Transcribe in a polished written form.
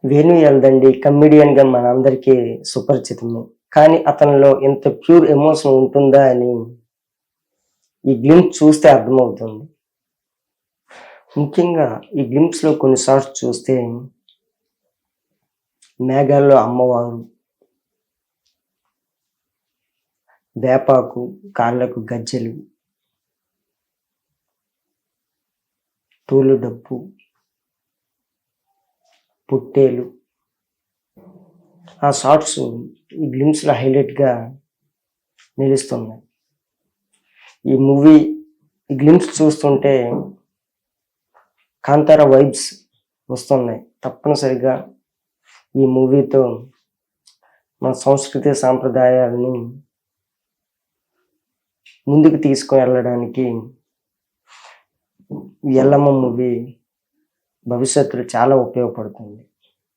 వేణు ఎల్దండి కమెడియన్‌గా మనందరికీ సుపరిచితమే. కానీ అతనిలో ఇంత ప్యూర్ ఎమోషన్ ఉంటుందా అని ఈ గ్లింప్స్ చూస్తే అర్థమవుతుంది. ముఖ్యంగా ఈ గ్లింప్స్‌లో కొన్ని షాట్స్ చూస్తే మేఘాల్లో అమ్మవారు, వేపాకు, కాళ్ళకు గజ్జెలు, తోలు డప్పు, పుట్టేలు ఆ షాట్స్ ఈ గ్లింప్స్‌లో హైలైట్‌గా నిలుస్తున్నాయి. ఈ గ్లింప్స్ చూస్తుంటే కాంతార వైబ్స్ వస్తున్నాయి. తప్పనిసరిగా ఈ మూవీతో మన సంస్కృతి సాంప్రదాయాలని ముందుకు తీసుకువెళ్ళడానికి ఎల్లమ్మ మూవీ భవిష్యత్తులో చాలా ఉపయోగపడుతుంది.